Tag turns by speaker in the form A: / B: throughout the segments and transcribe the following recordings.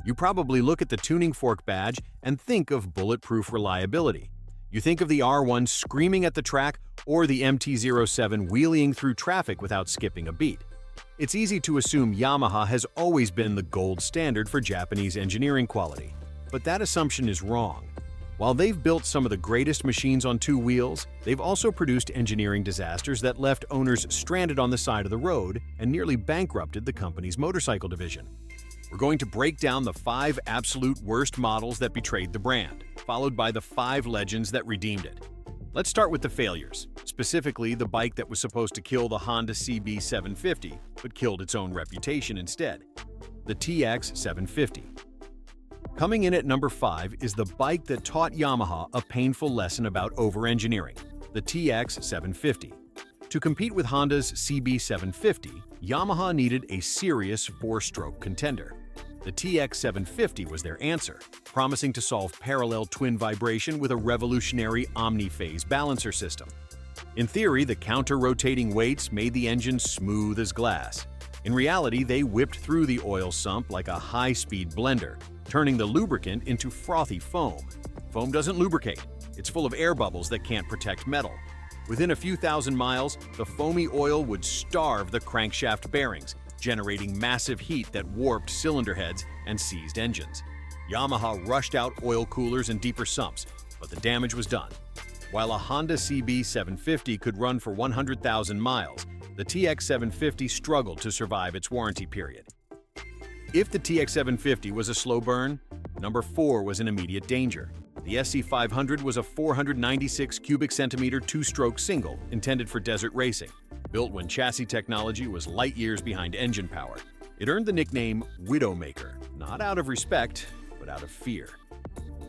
A: You probably look at the tuning fork badge and think of bulletproof reliability. You think of the R1 screaming at the track or the MT-07 wheeling through traffic without skipping a beat. It's easy to assume Yamaha has always been the gold standard for Japanese engineering quality, but that assumption is wrong. While they've built some of the greatest machines on two wheels, they've also produced engineering disasters that left owners stranded on the side of the road and nearly bankrupted the company's motorcycle division. We're going to break down the 5 absolute worst models that betrayed the brand, followed by the 5 legends that redeemed it. Let's start with the failures, specifically the bike that was supposed to kill the Honda CB750, but killed its own reputation instead, the TX750. Coming in at number 5 is the bike that taught Yamaha a painful lesson about over-engineering, the TX750. To compete with Honda's CB750, Yamaha needed a serious 4-stroke contender. The TX750 was their answer, promising to solve parallel twin vibration with a revolutionary omni-phase balancer system. In theory, the counter-rotating weights made the engine smooth as glass. In reality, they whipped through the oil sump like a high-speed blender, turning the lubricant into frothy foam. Foam doesn't lubricate. It's full of air bubbles that can't protect metal. Within a few thousand miles, the foamy oil would starve the crankshaft bearings, generating massive heat that warped cylinder heads and seized engines. Yamaha rushed out oil coolers and deeper sumps, but the damage was done. While a Honda CB750 could run for 100,000 miles, the TX750 struggled to survive its warranty period. If the TX750 was a slow burn, number 4 was in immediate danger. The SC500 was a 496 cubic centimeter 2-stroke single intended for desert racing, built when chassis technology was light years behind engine power. It earned the nickname Widowmaker, not out of respect, but out of fear.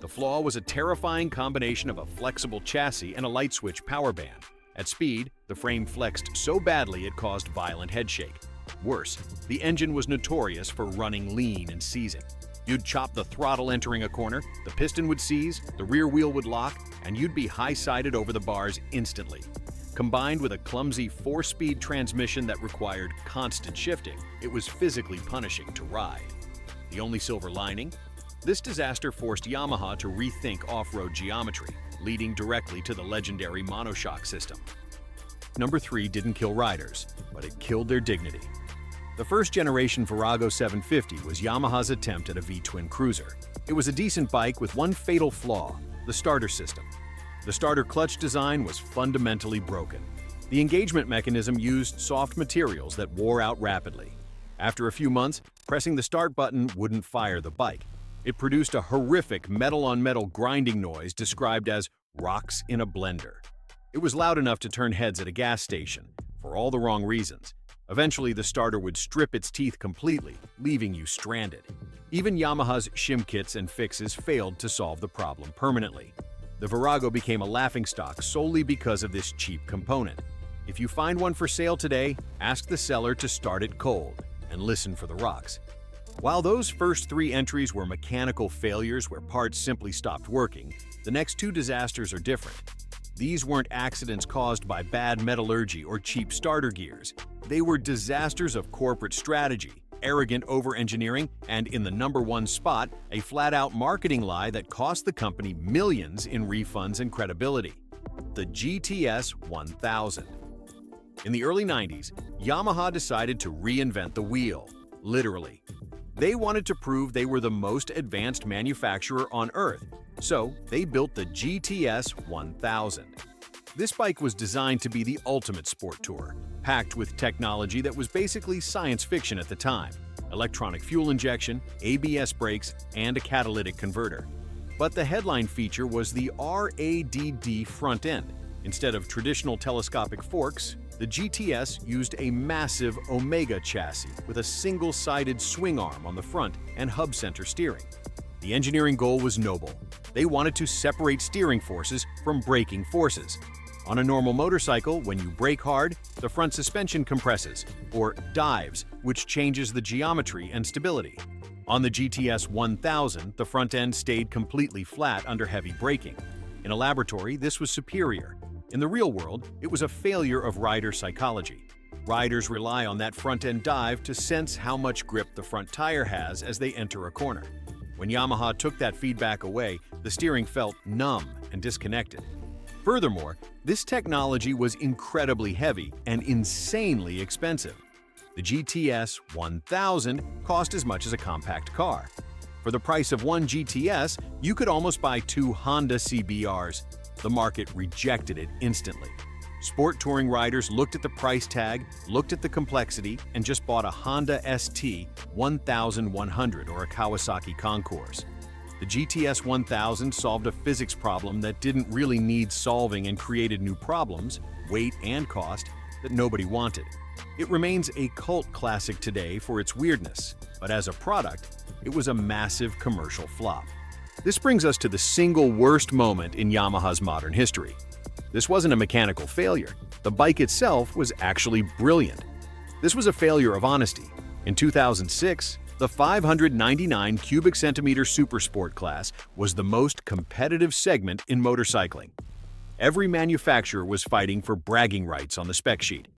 A: The flaw was a terrifying combination of a flexible chassis and a light switch power band. At speed, the frame flexed so badly it caused violent headshake. Worse, the engine was notorious for running lean and seizing. You'd chop the throttle entering a corner, the piston would seize, the rear wheel would lock, and you'd be high-sided over the bars instantly. Combined with a clumsy 4-speed transmission that required constant shifting, it was physically punishing to ride. The only silver lining? This disaster forced Yamaha to rethink off-road geometry, leading directly to the legendary monoshock system. Number 3 didn't kill riders, but it killed their dignity. The first-generation Virago 750 was Yamaha's attempt at a V-twin cruiser. It was a decent bike with one fatal flaw: the starter system. The starter clutch design was fundamentally broken. The engagement mechanism used soft materials that wore out rapidly. After a few months, pressing the start button wouldn't fire the bike. It produced a horrific metal-on-metal grinding noise described as rocks in a blender. It was loud enough to turn heads at a gas station, for all the wrong reasons. Eventually, the starter would strip its teeth completely, leaving you stranded. Even Yamaha's shim kits and fixes failed to solve the problem permanently. The Virago became a laughingstock solely because of this cheap component. If you find one for sale today, ask the seller to start it cold and listen for the rocks. While those first 3 entries were mechanical failures where parts simply stopped working, the next 2 disasters are different. These weren't accidents caused by bad metallurgy or cheap starter gears. They were disasters of corporate strategy, arrogant over-engineering, and in the number 1 spot, a flat-out marketing lie that cost the company millions in refunds and credibility: the GTS 1000. In the early 90s, Yamaha decided to reinvent the wheel, literally. They wanted to prove they were the most advanced manufacturer on Earth, so they built the GTS 1000. This bike was designed to be the ultimate sport tourer, packed with technology that was basically science fiction at the time: electronic fuel injection, ABS brakes, and a catalytic converter. But the headline feature was the RADD front end. Instead of traditional telescopic forks, the GTS used a massive Omega chassis with a single-sided swing arm on the front and hub center steering. The engineering goal was noble. They wanted to separate steering forces from braking forces. On a normal motorcycle, when you brake hard, the front suspension compresses, or dives, which changes the geometry and stability. On the GTS 1000, the front end stayed completely flat under heavy braking. In a laboratory, this was superior. In the real world, it was a failure of rider psychology. Riders rely on that front-end dive to sense how much grip the front tire has as they enter a corner. When Yamaha took that feedback away, the steering felt numb and disconnected. Furthermore, this technology was incredibly heavy and insanely expensive. The GTS 1000 cost as much as a compact car. For the price of one GTS, you could almost buy two Honda CBRs. The market rejected it instantly. Sport touring riders looked at the price tag, looked at the complexity, and just bought a Honda ST 1100 or a Kawasaki Concours. The GTS 1000 solved a physics problem that didn't really need solving and created new problems, weight and cost, that nobody wanted. It remains a cult classic today for its weirdness, but as a product, it was a massive commercial flop. This brings us to the single worst moment in Yamaha's modern history. This wasn't a mechanical failure. The bike itself was actually brilliant. This was a failure of honesty. In 2006, the 599 cubic centimeter Supersport class was the most competitive segment in motorcycling. Every manufacturer was fighting for bragging rights on the spec sheet.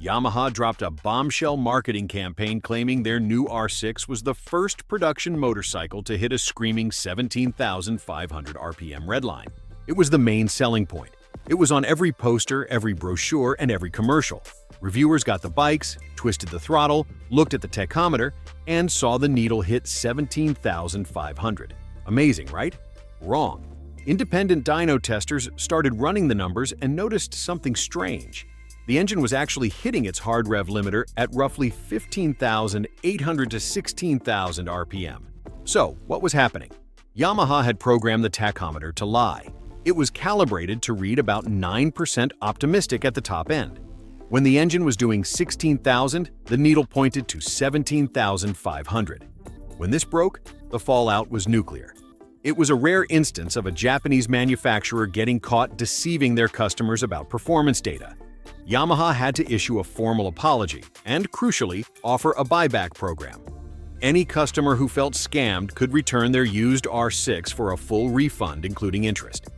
A: Yamaha dropped a bombshell marketing campaign claiming their new R6 was the first production motorcycle to hit a screaming 17,500 RPM redline. It was the main selling point. It was on every poster, every brochure, and every commercial. Reviewers got the bikes, twisted the throttle, looked at the tachometer, and saw the needle hit 17,500. Amazing, right? Wrong. Independent dyno testers started running the numbers and noticed something strange. The engine was actually hitting its hard rev limiter at roughly 15,800 to 16,000 RPM. So, what was happening? Yamaha had programmed the tachometer to lie. It was calibrated to read about 9% optimistic at the top end. When the engine was doing 16,000, the needle pointed to 17,500. When this broke, the fallout was nuclear. It was a rare instance of a Japanese manufacturer getting caught deceiving their customers about performance data. Yamaha had to issue a formal apology and, crucially, offer a buyback program. Any customer who felt scammed could return their used R6 for a full refund, including interest.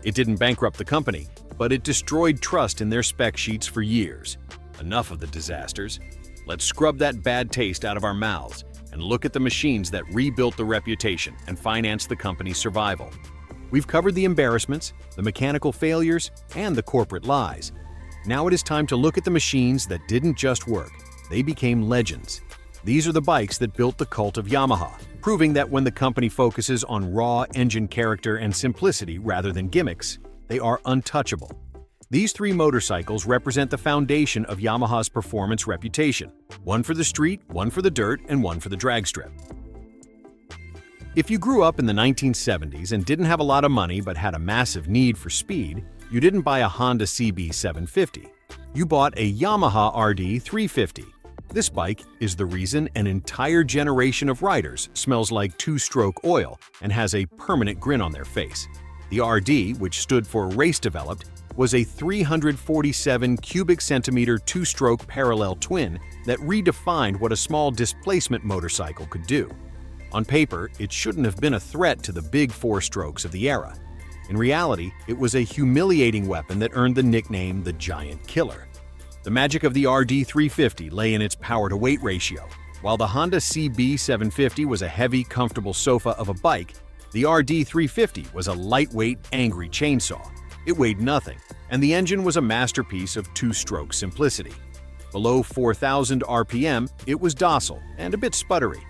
A: It didn't bankrupt the company, but it destroyed trust in their spec sheets for years. Enough of the disasters. Let's scrub that bad taste out of our mouths and look at the machines that rebuilt the reputation and financed the company's survival. We've covered the embarrassments, the mechanical failures, and the corporate lies. Now it is time to look at the machines that didn't just work. They became legends. These are the bikes that built the cult of Yamaha, proving that when the company focuses on raw engine character and simplicity rather than gimmicks, they are untouchable. These three motorcycles represent the foundation of Yamaha's performance reputation. One for the street, one for the dirt, and one for the drag strip. If you grew up in the 1970s and didn't have a lot of money but had a massive need for speed, you didn't buy a Honda CB 750. You bought a Yamaha RD 350. This bike is the reason an entire generation of riders smells like two-stroke oil and has a permanent grin on their face. The RD, which stood for Race Developed, was a 347 cubic centimeter two-stroke parallel twin that redefined what a small displacement motorcycle could do. On paper, it shouldn't have been a threat to the big four-strokes of the era. In reality, it was a humiliating weapon that earned the nickname the Giant Killer. The magic of the RD 350 lay in its power-to-weight ratio. While the Honda CB 750 was a heavy, comfortable sofa of a bike, the RD 350 was a lightweight, angry chainsaw. It weighed nothing, and the engine was a masterpiece of two-stroke simplicity. Below 4,000 RPM, it was docile and a bit sputtery.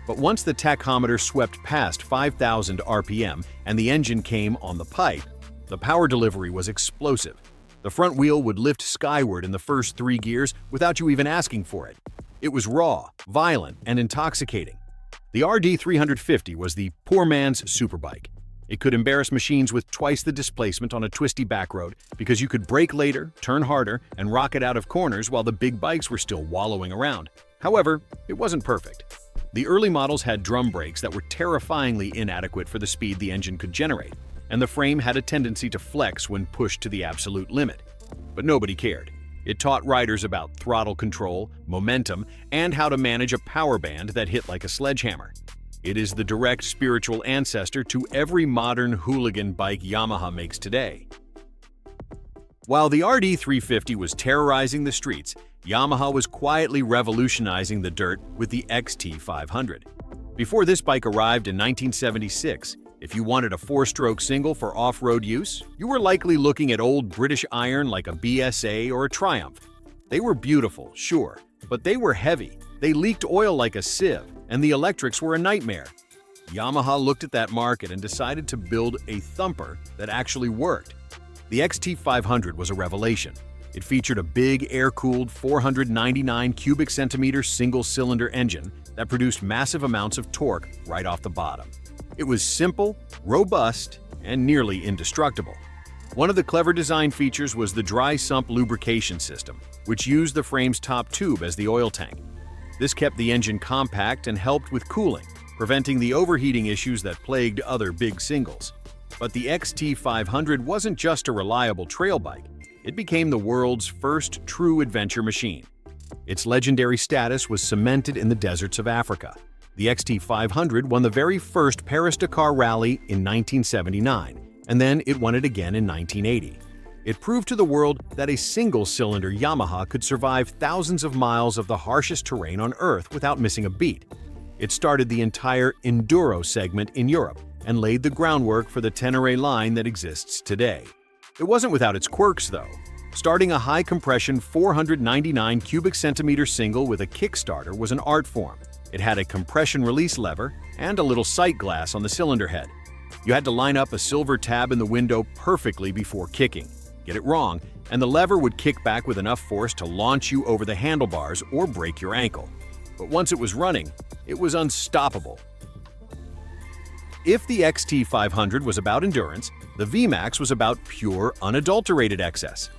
A: But once the tachometer swept past 5,000 RPM and the engine came on the pipe, the power delivery was explosive. The front wheel would lift skyward in the first 3 gears without you even asking for it. It was raw, violent, and intoxicating. The RD 350 was the poor man's superbike. It could embarrass machines with twice the displacement on a twisty back road because you could brake later, turn harder, and rocket out of corners while the big bikes were still wallowing around. However, it wasn't perfect. The early models had drum brakes that were terrifyingly inadequate for the speed the engine could generate, and the frame had a tendency to flex when pushed to the absolute limit. But nobody cared. It taught riders about throttle control, momentum, and how to manage a power band that hit like a sledgehammer. It is the direct spiritual ancestor to every modern hooligan bike Yamaha makes today. While the RD 350 was terrorizing the streets, Yamaha was quietly revolutionizing the dirt with the XT 500. Before this bike arrived in 1976, if you wanted a 4-stroke single for off-road use, you were likely looking at old British iron like a BSA or a Triumph. They were beautiful, sure, but they were heavy, they leaked oil like a sieve, and the electrics were a nightmare. Yamaha looked at that market and decided to build a thumper that actually worked. The XT500 was a revelation. It featured a big, air-cooled 499 cubic centimeter single-cylinder engine that produced massive amounts of torque right off the bottom. It was simple, robust, and nearly indestructible. One of the clever design features was the dry sump lubrication system, which used the frame's top tube as the oil tank. This kept the engine compact and helped with cooling, preventing the overheating issues that plagued other big singles. But the XT500 wasn't just a reliable trail bike. It became the world's first true adventure machine. Its legendary status was cemented in the deserts of Africa. The XT500 won the very first Paris-Dakar rally in 1979, and then it won it again in 1980. It proved to the world that a single-cylinder Yamaha could survive thousands of miles of the harshest terrain on Earth without missing a beat. It started the entire enduro segment in Europe and laid the groundwork for the Tenere line that exists today. It wasn't without its quirks, though. Starting a high-compression 499 cubic centimeter single with a kickstarter was an art form. It had a compression release lever and a little sight glass on the cylinder head. You had to line up a silver tab in the window perfectly before kicking. Get it wrong, and the lever would kick back with enough force to launch you over the handlebars or break your ankle. But once it was running, it was unstoppable. If the XT500 was about endurance, the VMAX was about pure, unadulterated excess.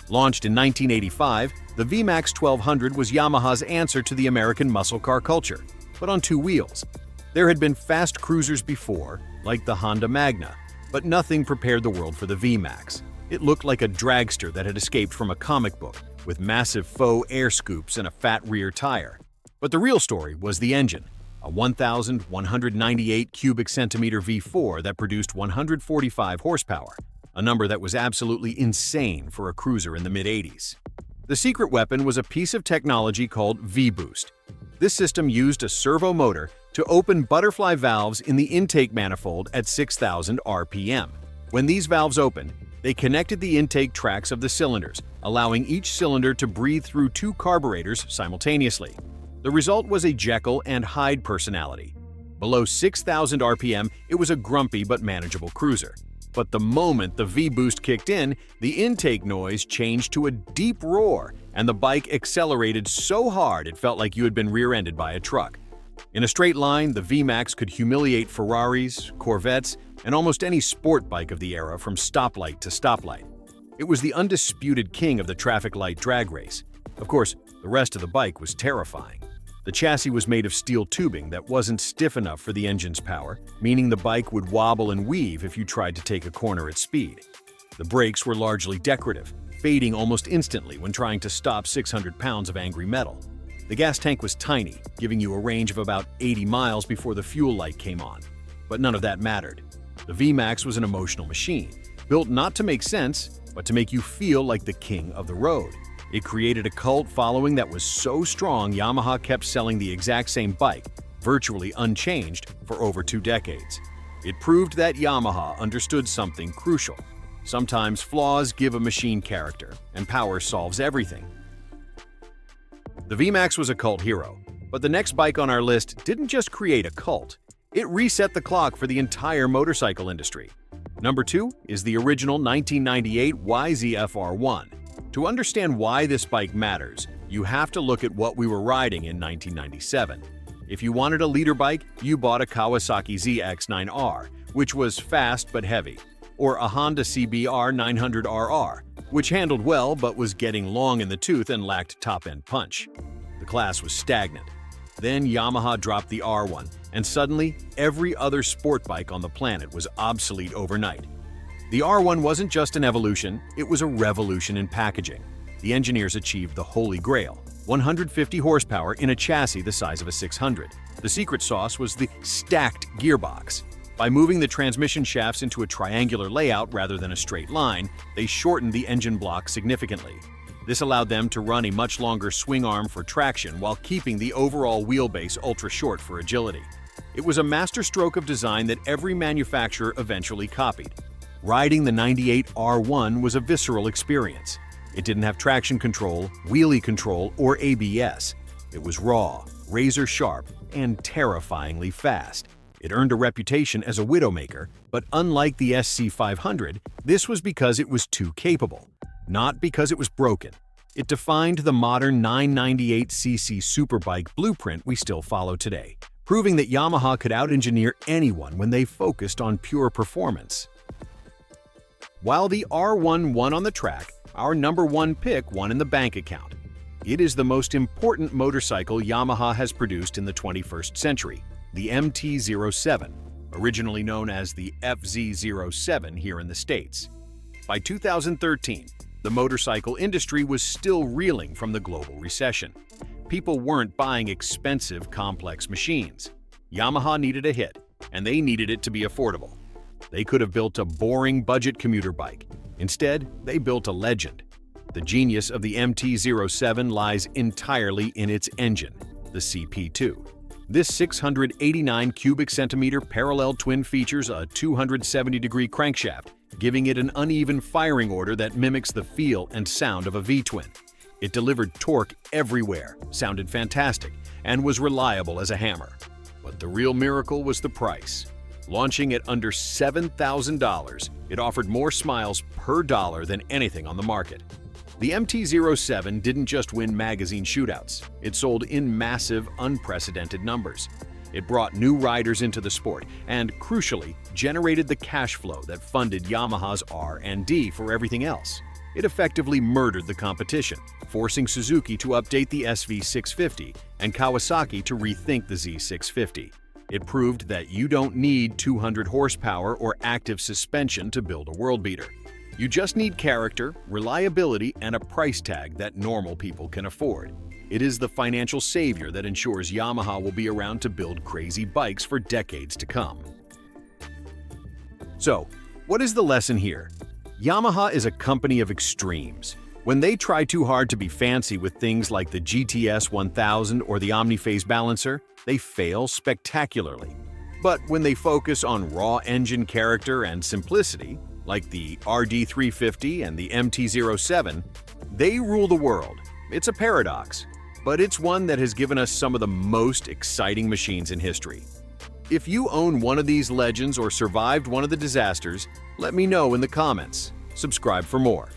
A: Launched in 1985, the VMAX 1200 was Yamaha's answer to the American muscle car culture, but on 2 wheels. There had been fast cruisers before, like the Honda Magna, but nothing prepared the world for the VMAX. It looked like a dragster that had escaped from a comic book, with massive faux air scoops and a fat rear tire. But the real story was the engine, a 1,198 cubic centimeter V4 that produced 145 horsepower, a number that was absolutely insane for a cruiser in the mid-80s. The secret weapon was a piece of technology called V-Boost. This system used a servo motor to open butterfly valves in the intake manifold at 6,000 RPM. When these valves opened, they connected the intake tracks of the cylinders, allowing each cylinder to breathe through 2 carburetors simultaneously. The result was a Jekyll and Hyde personality. Below 6,000 RPM, it was a grumpy but manageable cruiser. But the moment the V-Boost kicked in, the intake noise changed to a deep roar, and the bike accelerated so hard it felt like you had been rear-ended by a truck. In a straight line, the VMAX could humiliate Ferraris, Corvettes, and almost any sport bike of the era from stoplight to stoplight. It was the undisputed king of the traffic light drag race. Of course, the rest of the bike was terrifying. The chassis was made of steel tubing that wasn't stiff enough for the engine's power, meaning the bike would wobble and weave if you tried to take a corner at speed. The brakes were largely decorative, fading almost instantly when trying to stop 600 pounds of angry metal. The gas tank was tiny, giving you a range of about 80 miles before the fuel light came on. But none of that mattered. The VMAX was an emotional machine, built not to make sense, but to make you feel like the king of the road. It created a cult following that was so strong Yamaha kept selling the exact same bike, virtually unchanged, for over 2 decades. It proved that Yamaha understood something crucial. Sometimes flaws give a machine character, and power solves everything. The VMAX was a cult hero, but the next bike on our list didn't just create a cult. It reset the clock for the entire motorcycle industry. Number 2 is the original 1998 YZF-R1. To understand why this bike matters, you have to look at what we were riding in 1997. If you wanted a leader bike, you bought a Kawasaki ZX-9R, which was fast but heavy, or a Honda CBR 900RR, which handled well but was getting long in the tooth and lacked top-end punch. The class was stagnant. Then Yamaha dropped the R1, and suddenly every other sport bike on the planet was obsolete overnight. The R1 wasn't just an evolution, it was a revolution in packaging. The engineers achieved the holy grail, 150 horsepower in a chassis the size of a 600. The secret sauce was the stacked gearbox. By moving the transmission shafts into a triangular layout rather than a straight line, they shortened the engine block significantly. This allowed them to run a much longer swing arm for traction while keeping the overall wheelbase ultra-short for agility. It was a masterstroke of design that every manufacturer eventually copied. Riding the 98 R1 was a visceral experience. It didn't have traction control, wheelie control, or ABS. It was raw, razor-sharp, and terrifyingly fast. It earned a reputation as a widowmaker, but unlike the SC500, this was because it was too capable, not because it was broken. It defined the modern 998cc superbike blueprint we still follow today, proving that Yamaha could out-engineer anyone when they focused on pure performance. While the R1 won on the track, our number one pick won in the bank account. It is the most important motorcycle Yamaha has produced in the 21st century, the MT-07, originally known as the FZ-07 here in the States. By 2013, the motorcycle industry was still reeling from the global recession. People weren't buying expensive, complex machines. Yamaha needed a hit, and they needed it to be affordable. They could have built a boring budget commuter bike. Instead, they built a legend. The genius of the MT-07 lies entirely in its engine, the CP2. This 689 cubic centimeter parallel twin features a 270-degree crankshaft, giving it an uneven firing order that mimics the feel and sound of a V-twin. It delivered torque everywhere, sounded fantastic, and was reliable as a hammer. But the real miracle was the price. Launching at under $7,000, it offered more smiles per dollar than anything on the market. The MT-07 didn't just win magazine shootouts, it sold in massive, unprecedented numbers. It brought new riders into the sport and, crucially, generated the cash flow that funded Yamaha's R&D for everything else. It effectively murdered the competition, forcing Suzuki to update the SV650 and Kawasaki to rethink the Z650. It proved that you don't need 200 horsepower or active suspension to build a world beater. You just need character, reliability, and a price tag that normal people can afford. It is the financial savior that ensures Yamaha will be around to build crazy bikes for decades to come. So, what is the lesson here? Yamaha is a company of extremes. When they try too hard to be fancy with things like the GTS 1000 or the Omniphase balancer, they fail spectacularly. But when they focus on raw engine character and simplicity, like the RD350 and the MT-07, they rule the world. It's a paradox, but it's one that has given us some of the most exciting machines in history. If you own one of these legends or survived one of the disasters, let me know in the comments. Subscribe for more.